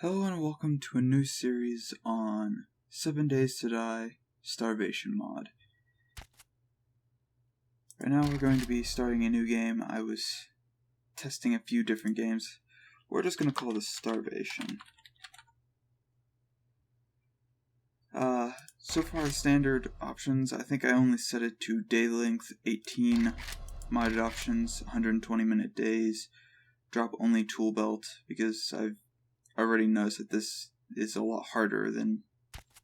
Hello and welcome to a new series on 7 Days to Die Starvation mod. Right now we're going to be starting a new game. I was testing a few different games. We're just going to call this Starvation. So far standard options, I think I only set it to day length 18, modded options 120 minute days, drop only tool belt, because I've already noticed that this is a lot harder than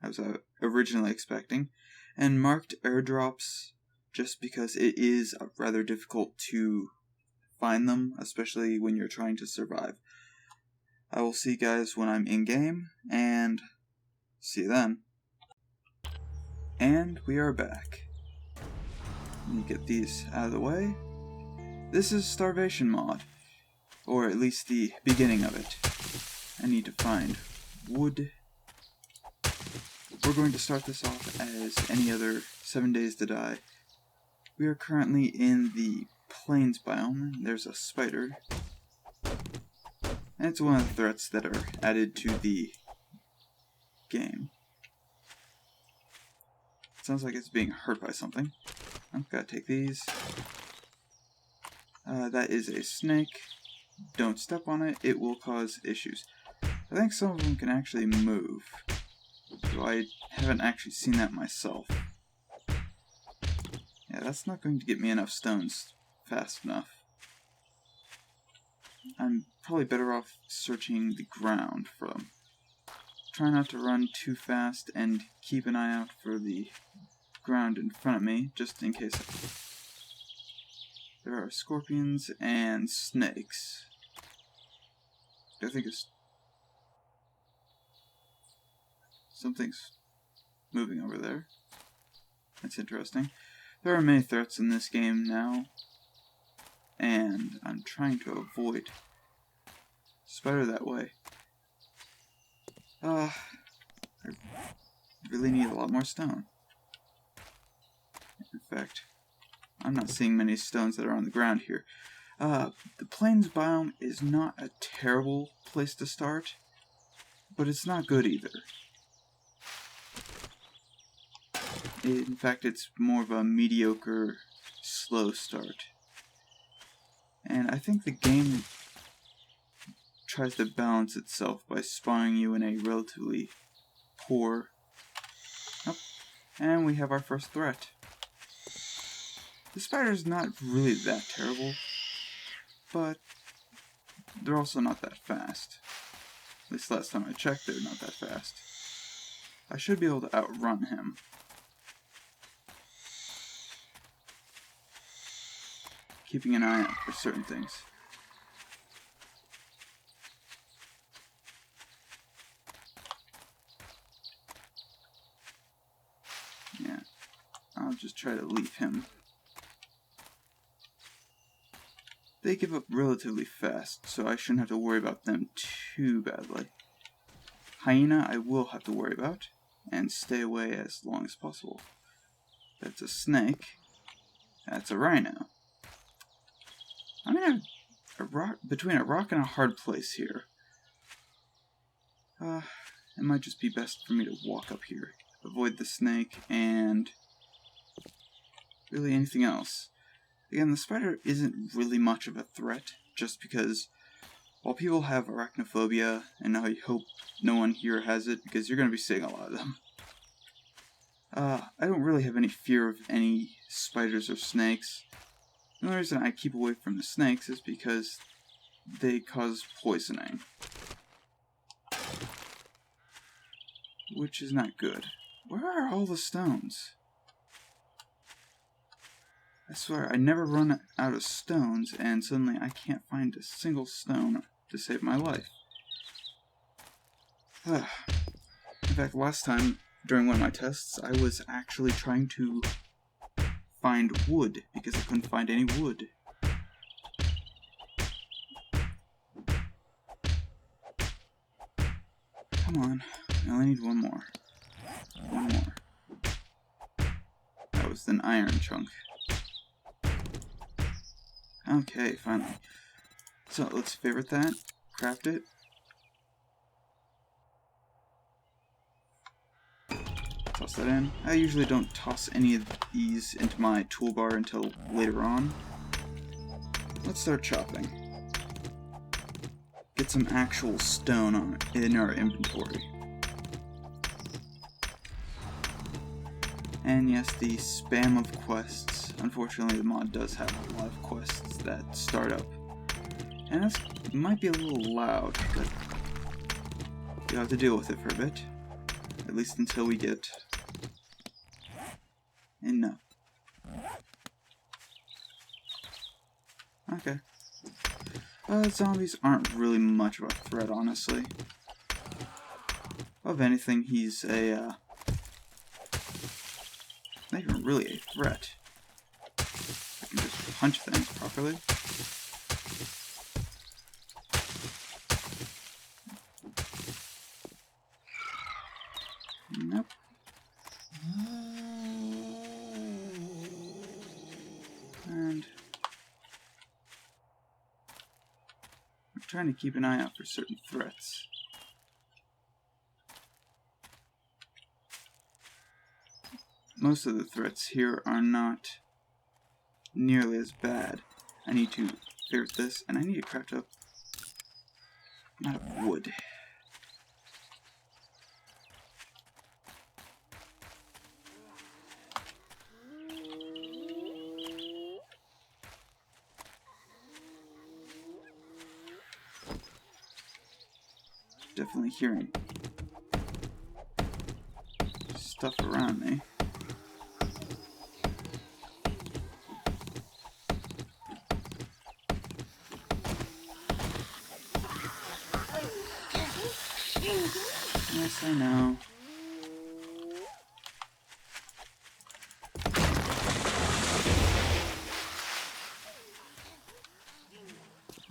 I was originally expecting, and marked airdrops just because it is rather difficult to find them, especially when you're trying to survive. I will see you guys when I'm in game, and see you then. And we are back. Let me get these out of the way. This is Starvation mod, or at least the beginning of it. I need to find wood. We're going to start this off as any other 7 Days to Die. We are currently in the plains biome. There's a spider. And it's one of the threats that are added to the game. Sounds like it's being hurt by something. I've got to take these. That is a snake. Don't step on it, it will cause issues. I think some of them can actually move, so I haven't actually seen that myself. Yeah, that's not going to get me enough stones fast enough. I'm probably better off searching the ground for them. Try not to run too fast and keep an eye out for the ground in front of me, just in case. There are scorpions and snakes. I think it's something's moving over there. That's interesting. There are many threats in this game now, and I'm trying to avoid spider that way. I really need a lot more stone. In fact, I'm not seeing many stones that are on the ground here. The plains biome is not a terrible place to start, but it's not good either. In fact, it's more of a mediocre, slow start. And I think the game tries to balance itself by spawning you in a relatively poor... Oh, and we have our first threat. The spider's not really that terrible, but they're also not that fast. At least last time I checked, they're not that fast. I should be able to outrun him. Keeping an eye out for certain things. Yeah, I'll just try to leave him. They give up relatively fast, so I shouldn't have to worry about them too badly. Hyena I will have to worry about, and stay away as long as possible. That's a snake. That's a rhino. I'm in between a rock and a hard place here. It might just be best for me to walk up here. Avoid the snake and really anything else. Again, the spider isn't really much of a threat, just because while people have arachnophobia, and I hope no one here has it, because you're going to be seeing a lot of them. I don't really have any fear of any spiders or snakes. The only reason I keep away from the snakes is because they cause poisoning. Which is not good. Where are all the stones? I swear, I never run out of stones, and suddenly I can't find a single stone to save my life. In fact, last time, during one of my tests, I was actually trying to find wood, because I couldn't find any wood. Come on, I only need one more. One more. That was an iron chunk. Okay, finally. So let's favorite that, craft it, Toss that in. I usually don't toss any of these into my toolbar until later on. Let's start chopping. Get some actual stone in our inventory. And yes, the spam of quests. Unfortunately, the mod does have a lot of quests that start up. And that might be a little loud, but you'll have to deal with it for a bit. At least until we get enough. Okay. Zombies aren't really much of a threat, honestly. Of anything, he's a, not even really a threat. I can just punch things properly. Nope. And I'm trying to keep an eye out for certain threats. Most of the threats here are not nearly as bad. I need to ferret this, and I need to craft up a lot of wood. Definitely hearing stuff around me. Yes, I know.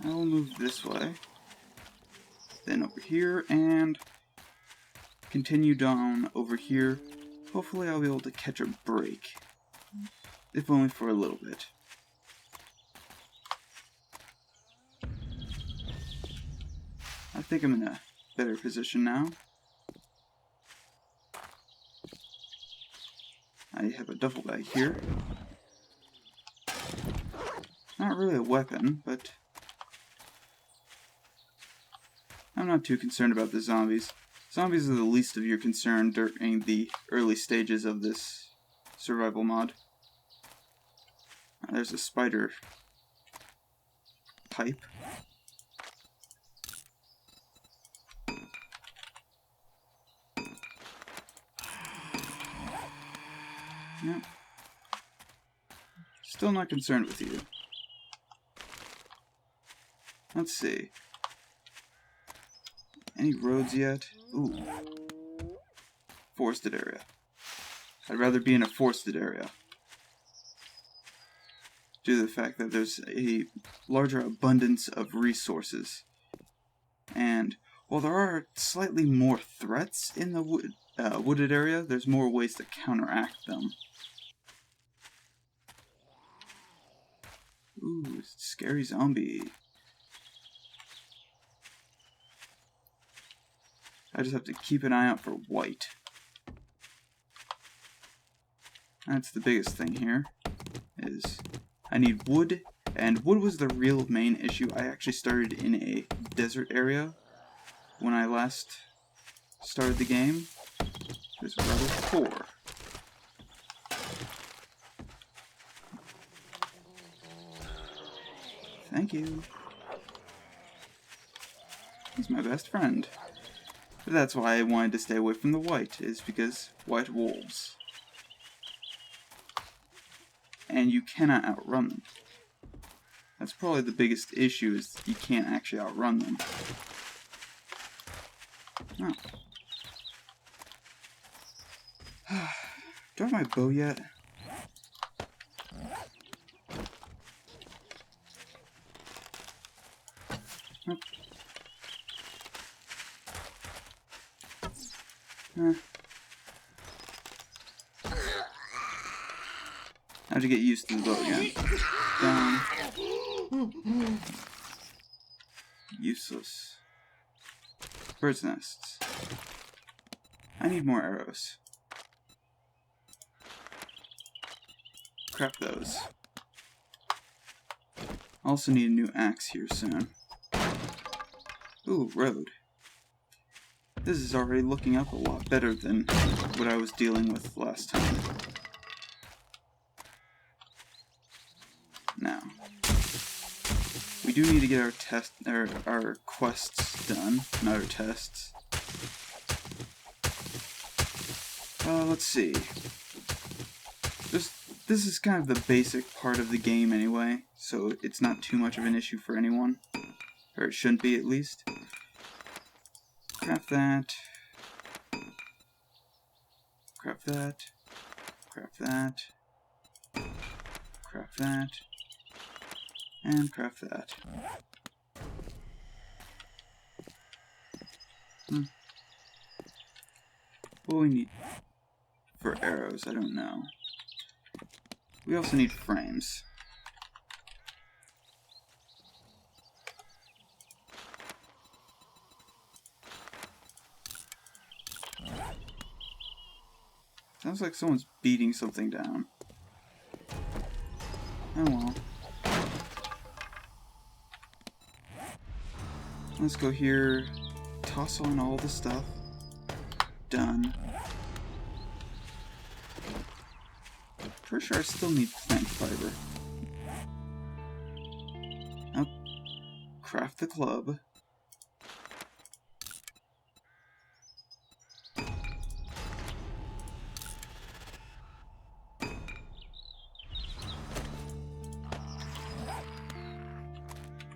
I will move this way, then over here, and continue down over here. Hopefully I'll be able to catch a break, if only for a little bit. I think I'm in a better position now. I have a duffel bag here. Not really a weapon, but I'm not too concerned about the zombies. Zombies are the least of your concern during the early stages of this survival mod. There's a spider pipe. Yep. Still not concerned with you. Let's see. Any roads yet? Ooh. Forested area. I'd rather be in a forested area, due to the fact that there's a larger abundance of resources. And while there are slightly more threats in the wooded area, there's more ways to counteract them. Ooh, scary zombie. I just have to keep an eye out for white. That's the biggest thing here, is I need wood, and wood was the real main issue. I actually started in a desert area when I last started the game. It was rather poor. Thank you. He's my best friend. But that's why I wanted to stay away from the white, is because white wolves. And you cannot outrun them. That's probably the biggest issue, is you can't actually outrun them. Oh. Do I have my bow yet? Nope. How'd you get used to the bow again? Down. Useless. Bird's nests. I need more arrows. craft those. Also need a new axe here soon. Ooh, road. This is already looking up a lot better than what I was dealing with last time. Now, we do need to get our quests done, not our tests. Let's see. This is kind of the basic part of the game anyway, so it's not too much of an issue for anyone. Or it shouldn't be, at least. Craft that. Craft that. Craft that. Craft that. And craft that. What do we need for arrows? I don't know. We also need frames. Sounds like someone's beating something down. Oh well. Let's go here, toss on all the stuff. Done. Pretty sure I still need plant fiber. Now, craft the club.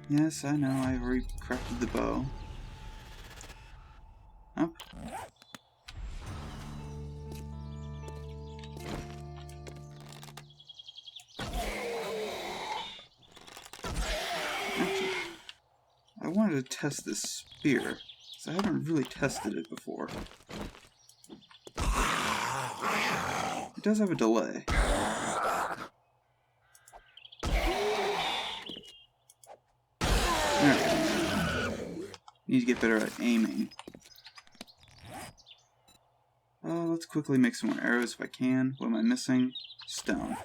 Yes, I know, I already crafted the bow. Up. Actually, I wanted to test this spear, because I haven't really tested it before. It does have a delay. Need to get better at aiming. Let's quickly make some more arrows if I can. What am I missing? Stone.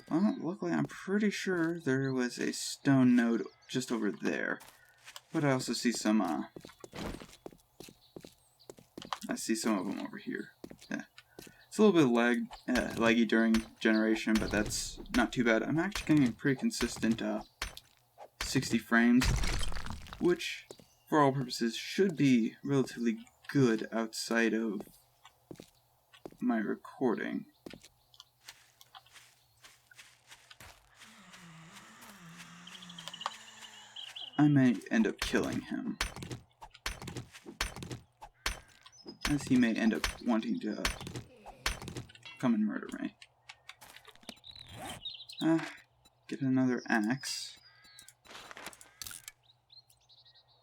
Well, luckily I'm pretty sure there was a stone node just over there. But I also see some, I see some of them over here. Yeah. It's a little bit laggy during generation, but that's not too bad. I'm actually getting a pretty consistent, 60 frames. Which, for all purposes, should be relatively good outside of my recording. I may end up killing him, as he may end up wanting to come and murder me. Get another axe.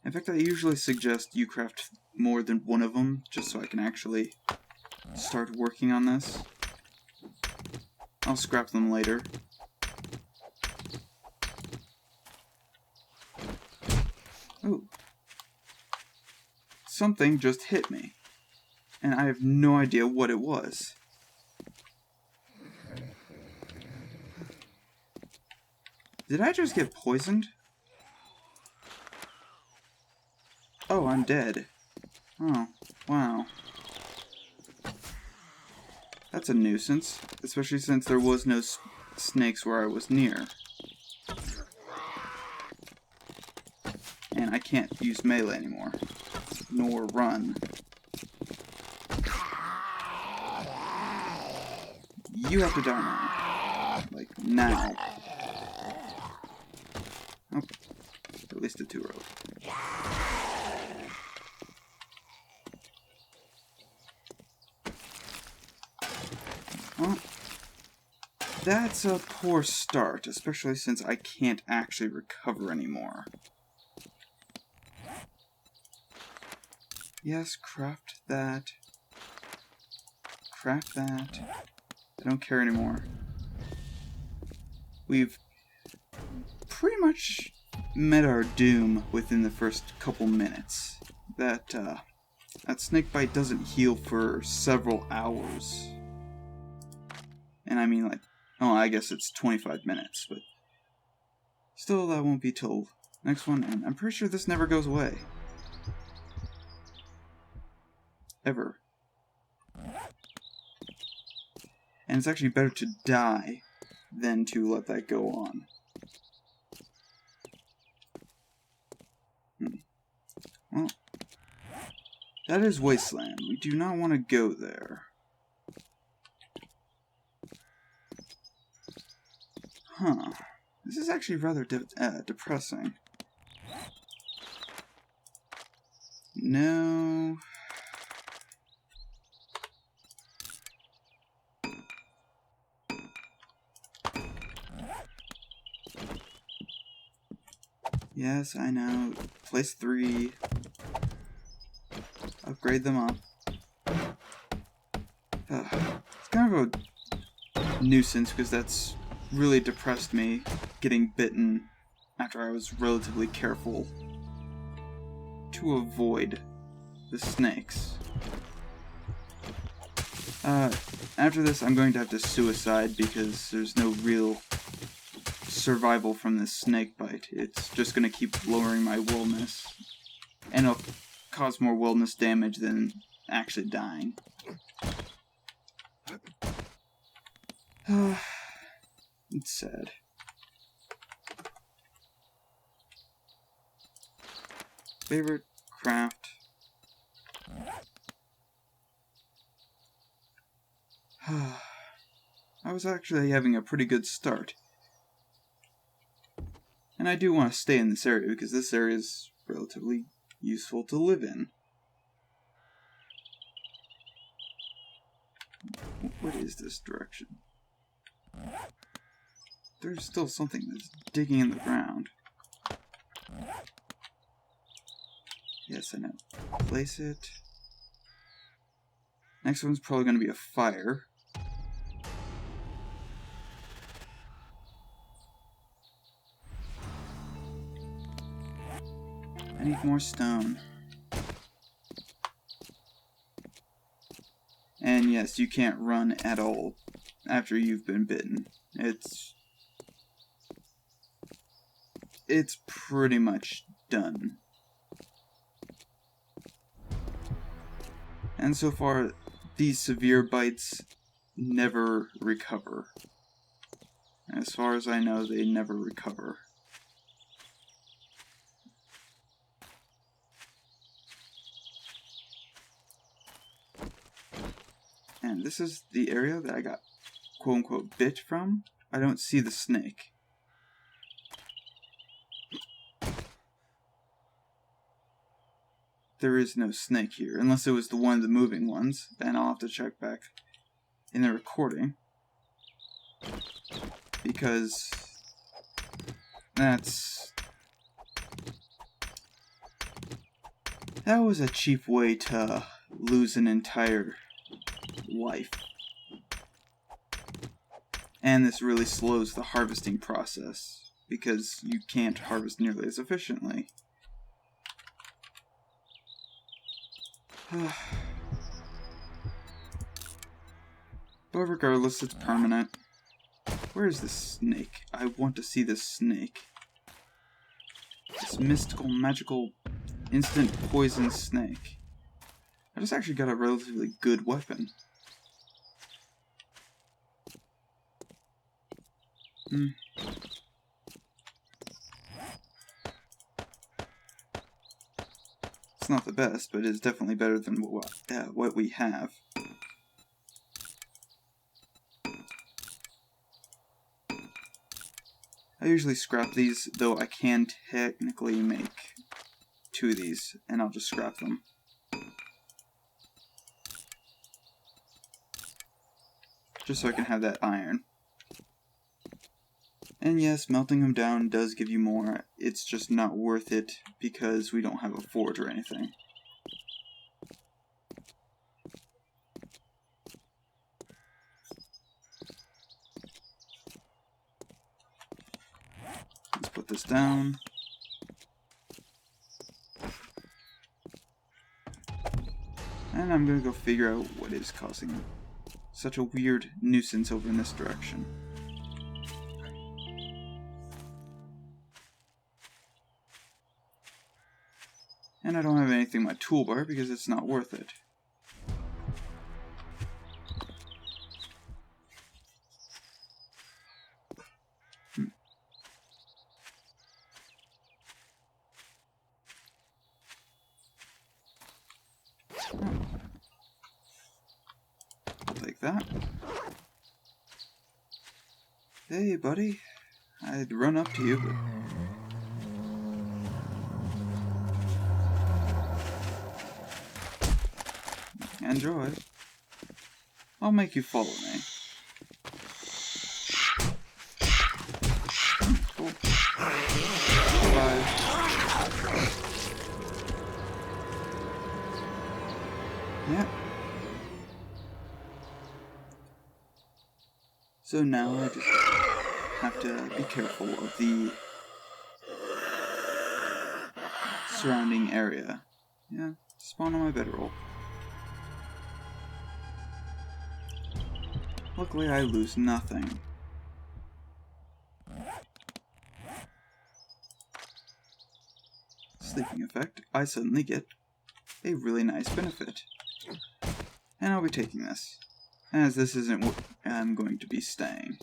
In fact, I usually suggest you craft more than one of them, just so I can actually start working on this. I'll scrap them later. Ooh. Something just hit me, and I have no idea what it was. Did I just get poisoned? Oh, I'm dead. Oh, wow. That's a nuisance, especially since there was no snakes where I was near. And I can't use melee anymore, nor run. You have to die now. Like, now. Oh, at least a 2-road. Well, that's a poor start, especially since I can't actually recover anymore. Yes, craft that. Craft that. I don't care anymore. We've pretty much met our doom within the first couple minutes. That snake bite doesn't heal for several hours. And I mean, like, oh, I guess it's 25 minutes, but still, that won't be till next one, and I'm pretty sure this never goes away. Ever. And it's actually better to die than to let that go on. Well, that is Wasteland. We do not want to go there. Huh. This is actually rather depressing. No. Yes, I know. Place 3. Upgrade them up. It's kind of a nuisance because that's really depressed me, getting bitten after I was relatively careful to avoid the snakes. After this, I'm going to have to suicide because there's no real survival from this snake bite. It's just going to keep lowering my wellness, and it'll cause more wellness damage than actually dying. It's sad. Favorite craft. I was actually having a pretty good start. And I do want to stay in this area because this area is relatively useful to live in. What is this direction? There's still something that's digging in the ground. Yes, I know. Place it. Next one's probably going to be a fire. I need more stone. And yes, you can't run at all after you've been bitten. It's pretty much done. And so far, these severe bites never recover. As far as I know, they never recover. And this is the area that I got quote-unquote bit from. I don't see the snake. There is no snake here, unless it was one of the moving ones, and I'll have to check back in the recording. Because that was a cheap way to lose an entire life. And this really slows the harvesting process, because you can't harvest nearly as efficiently. But regardless, it's permanent. Where is this snake? I want to see this snake. This mystical, magical, instant poison snake. I just actually got a relatively good weapon. It's not the best, but it's definitely better than what we have. I usually scrap these, though I can technically make 2 of these, and I'll just scrap them. Just so I can have that iron. And yes, melting them down does give you more. It's just not worth it because we don't have a forge or anything. Let's put this down. And I'm gonna go figure out what is causing such a weird nuisance over in this direction. And I don't have anything in my toolbar because it's not worth it. I'll take that. Hey, buddy. I'd run up to you, but... Enjoy. I'll make you follow me. Cool. Bye. Yep. So now I just have to be careful of the surrounding area. Yeah, spawn on my bedroll. Luckily, I lose nothing. Sleeping effect, I suddenly get a really nice benefit. And I'll be taking this, as this isn't where I'm going to be staying.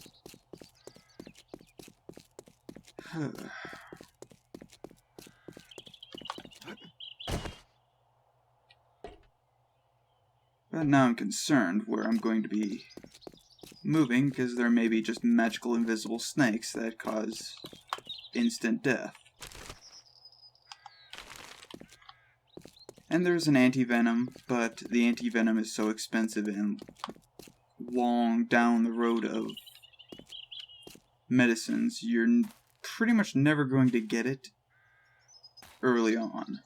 But now I'm concerned where I'm going to be moving, because there may be just magical invisible snakes that cause instant death. And there's an anti-venom, but the anti-venom is so expensive and long down the road of medicines, you're pretty much never going to get it early on.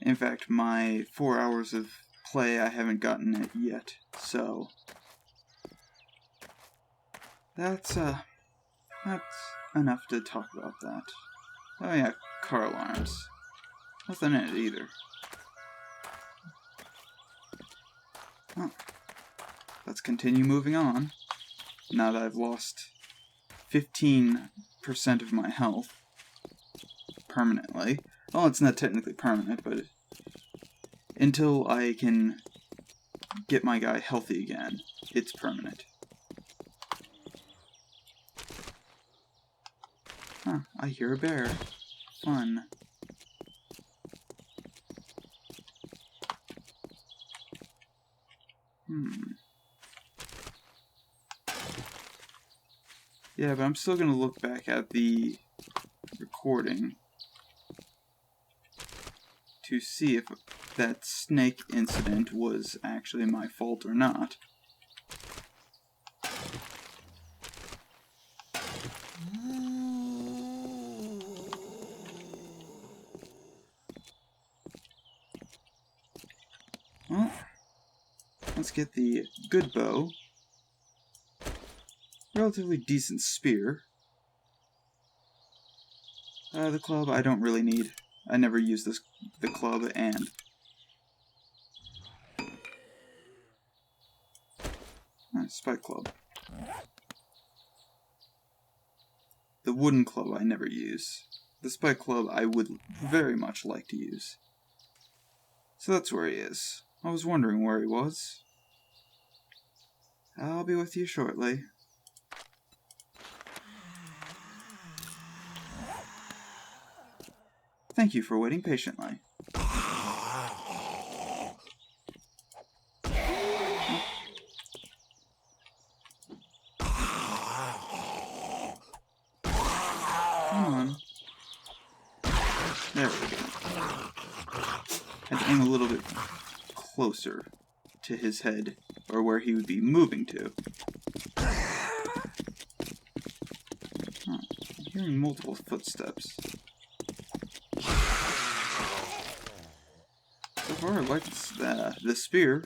In fact, my 4 hours of play, I haven't gotten it yet, so that's enough to talk about that. Oh yeah, car alarms. Nothing in it either. Oh. Let's continue moving on, now that I've lost 15% of my health permanently. Well, it's not technically permanent, but until I can get my guy healthy again, it's permanent. Huh, I hear a bear. Fun. Yeah, but I'm still gonna look back at the recording to see if that snake incident was actually my fault or not. Well, let's get the good bow. Relatively decent spear. The club I don't really need. I never use the club, and spike club. The wooden club I never use. The spike club I would very much like to use. So that's where he is. I was wondering where he was. I'll be with you shortly. Thank you for waiting patiently. Come on. There we go. Had to aim a little bit closer to his head, or where he would be moving to. I'm hearing multiple footsteps. So far, I like the spear.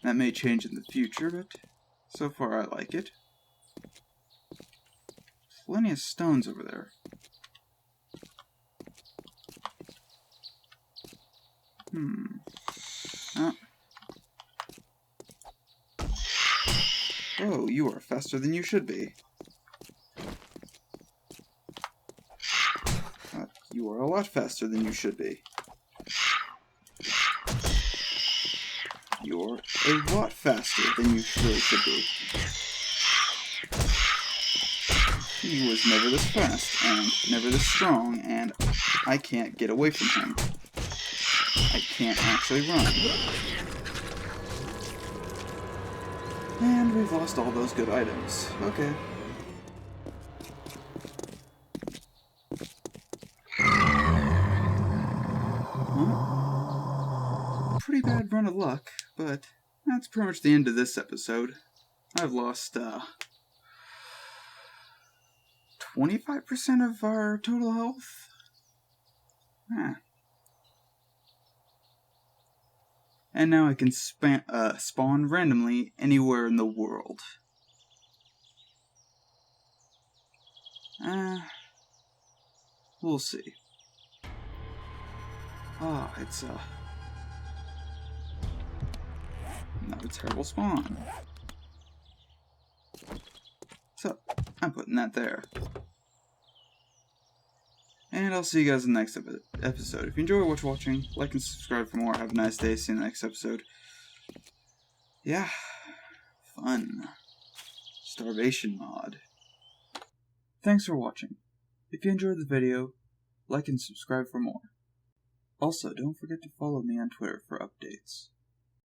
That may change in the future, but so far I like it. Plenty of stones over there. Ah. Oh, you are faster than you should be. You are a lot faster than you should be. You're a lot faster than you really should be. He was never this fast, and never this strong, and I can't get away from him. I can't actually run. And we've lost all those good items. Okay. Well, pretty bad run of luck, but that's pretty much the end of this episode. I've lost, 25% of our total health? And now I can spawn randomly anywhere in the world. We'll see. It's not a terrible spawn. So, I'm putting that there. And I'll see you guys in the next episode. If you enjoy what you're watching, like and subscribe for more. Have a nice day. See you in the next episode. Yeah. Fun. Starvation mod. Thanks for watching. If you enjoyed the video, like and subscribe for more. Also, don't forget to follow me on Twitter for updates.